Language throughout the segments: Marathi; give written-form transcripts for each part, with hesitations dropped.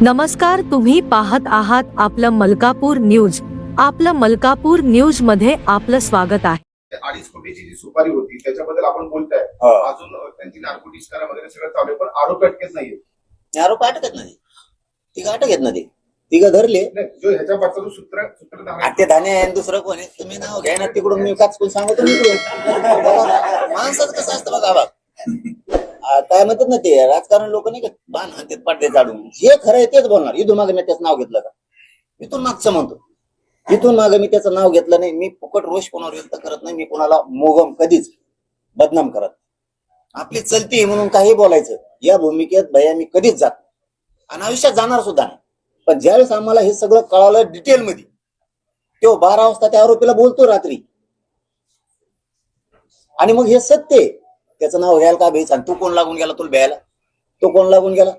नमस्कार, तुम्ही पाहत आहात आपलं मलकापूर न्यूज. आपलं मलकापूर न्यूज मध्ये आपलं स्वागत आहे. 2.5 कोटीची जी सुपारी होती त्याच्याबद्दल आपण बोलताय. अजून त्यांची नार्कोटिक्स करा वगैरे सगळं चालू आहे, पण आरोप अटकेत नाहीये. आरोप अटकत नाही. तिघ अटकेत नाही. तिघ धरले. जो ह्याच्या पाठचा जो सूत्रधार आहे ते धाने आहे, दुसरं कोण आहे तुम्ही नाव घ्या ना. तिकडून मी काचकून सांगतो. माणसाच कसं असतं बघा. काय म्हणतात ना, ते राजकारण लोक नाही का बाण हातात पाडते चाडून. जे खरं आहे तेच बोलणार. इथून मागे मी त्याचं नाव घेतलं का? इथून मागचं म्हणतो. इथून मागे मी त्याचं नाव घेतलं नाही. मी फुकट रोष कोणावर व्यक्त करत नाही. मी कोणाला मोगम कधीच बदनाम करत. आपली चलती म्हणून काही बोलायचं या भूमिकेत भैया मी कधीच जात नाही आणि आयुष्यात जाणार सुद्धा नाही. पण ज्यावेळेस आम्हाला हे सगळं कळालं डिटेल मध्ये, तो 12 वाजता त्या आरोपीला बोलतो रात्री, आणि मग हे सत्य आहे. त्याचं नाव घ्यायला का भ्यायचं? आणि तू कोण लागून गेला तुला भ्यायला? तो कोण लागून गेला?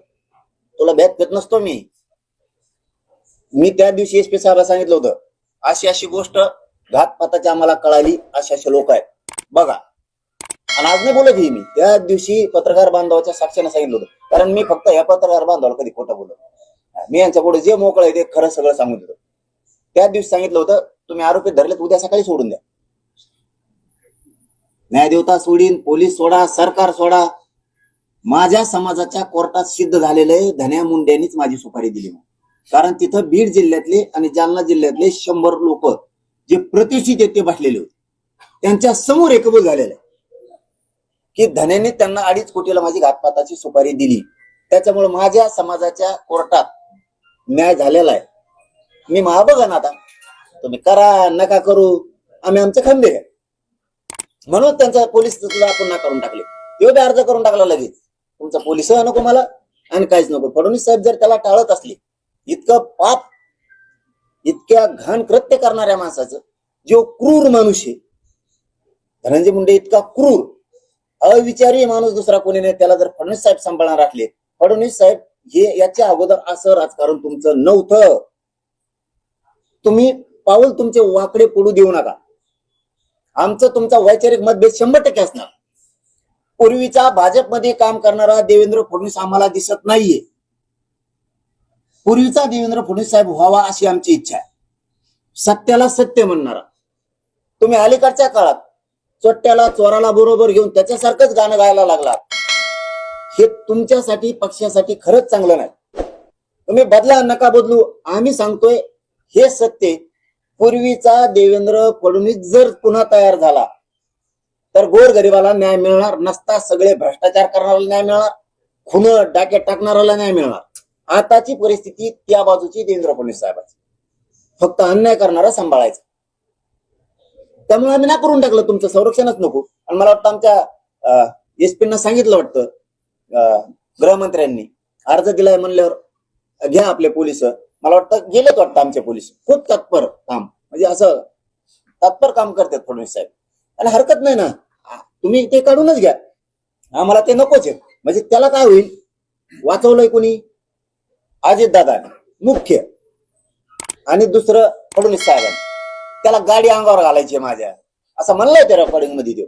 तुला भ्यात घेत नसतो मी. त्या दिवशी एसपी साहेबांना सांगितलं होतं, अशी अशी गोष्ट घातपाताची आम्हाला कळाली, असे असे लोक आहेत बघा. आणि आज नाही बोलत ही मी. त्या दिवशी पत्रकार बांधवाच्या साक्षीने सांगितलं होतं. कारण मी फक्त या पत्रकार बांधवाला कधी खोटं बोलत. मी यांच्या पुढे जे मोकळं आहे ते खरं सगळं सांगून देतो. त्या दिवशी सांगितलं होतं, तुम्ही आरोपी धरलेत, उद्या सकाळी सोडून द्या. न्यायदेवता सोडीन, पोलीस सोडा, सरकार सोडा. माझ्या समाजाच्या कोर्टात सिद्ध झालेलं आहे, धन्या मुंड्यांनीच माझी सुपारी दिली. कारण तिथं बीड जिल्ह्यातले आणि जालना जिल्ह्यातले 100 लोक जे प्रतिष्ठित येते बसलेले होते, त्यांच्या समोर एकभूत झालेलं आहे की धन्याने त्यांना 2.5 कोटीला माझी घातपाताची सुपारी दिली. त्याच्यामुळे माझ्या समाजाच्या कोर्टात न्याय झालेला आहे. मी बघा ना, आता तुम्ही करा नका करू, आम्ही आमचे खंबीर आहे. म्हणून त्यांचा पोलीस पुन्हा करून टाकले. तो बी अर्ज करून टाकला लगेच. तुमचा पोलीस नको मला आणि काहीच नको. फडणवीस साहेब जर त्याला टाळत असले, इतकं पाप, इतक्या घाण कृत्य करणाऱ्या माणसाचं, जो क्रूर माणूस आहे धनंजय मुंडे, इतका क्रूर अविचारी माणूस दुसरा कोणी नाही, त्याला जर फडणवीस साहेब सांभाळणार असले, फडणवीस साहेब हे याच्या अगोदर असं राजकारण तुमचं नव्हतं. तुम्ही पाऊल तुमचे वाकडे पडू देऊ नका. आमचं तुमचा वैचारिक मतभेद 100% असणार. पूर्वीचा भाजपमध्ये काम करणारा देवेंद्र फडणवीस आम्हाला दिसत नाहीये. पूर्वीचा देवेंद्र फडणवीस साहेब व्हावा अशी आमची इच्छा आहे. सत्याला सत्य म्हणणारा. तुम्ही अलीकडच्या काळात चोट्ट्याला चोराला बरोबर घेऊन त्याच्यासारखंच गाणं गायला लागला. हे तुमच्यासाठी पक्षासाठी खरंच चांगलं नाही. तुम्ही बदला नका बदलू. आम्ही सांगतोय हे सत्य. पूर्वीचा देवेंद्र फडणवीस जर पुन्हा तयार झाला तर गोरगरिबाला न्याय मिळणार नसता. सगळे भ्रष्टाचार करणाऱ्याला न्याय मिळणार, खून डाके टाकणाऱ्याला न्याय मिळणार. आताची परिस्थिती त्या बाजूची देवेंद्र फडणवीस साहेबांची. फक्त अन्याय करणारा सांभाळायचा. त्यामुळे आम्ही ना करून टाकलं. तुमचं संरक्षणच नको. आणि मला वाटतं आमच्या एसपींना सांगितलं वाटतं, गृहमंत्र्यांनी अर्ज दिलाय म्हणल्यावर घ्या आपले पोलिस. मला वाटतं गेलेच वाटतं आमचे पोलीस. खूप तत्पर काम, म्हणजे असं तत्पर काम करतात फडणवीस साहेब. आणि हरकत नाही ना, तुम्ही ते काढूनच घ्या. आम्हाला ते नकोच आहे. म्हणजे त्याला काय होईल? वाचवलंय कोणी? अजितदादा मुख्य, आणि दुसरं फडणवीस साहेबांनी. त्याला गाडी अंगावर घालायची माझ्या, असं म्हणलंय त्या रेकॉर्डिंग मध्ये. देऊ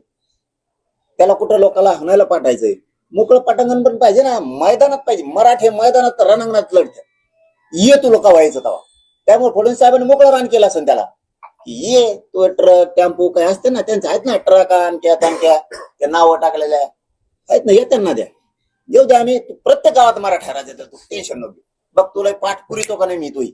त्याला कुठं लोकांना हाणायला पाठायचंय. मोकळं पटांगण पण पाहिजे ना, मैदानात पाहिजे. मराठे मैदानात रणांगणात लढतात. ये तू लोक व्हायचं तेव्हा. त्यामुळे फडणवीस साहेबांनी मोकळं रान केलं असेल त्याला. ये तो ट्रक टेम्पो काय असते ना त्यांचे, आहेत ना ट्रक आणख्या त्या नावं टाकलेल्या आहेत ना, ये त्यांना द्या. देऊ द्या. आम्ही प्रत्येक गावात मराठा राजा देतो, टेन्शन नको. बघ तुला पाठ पुरी तो का नाही मी तुही.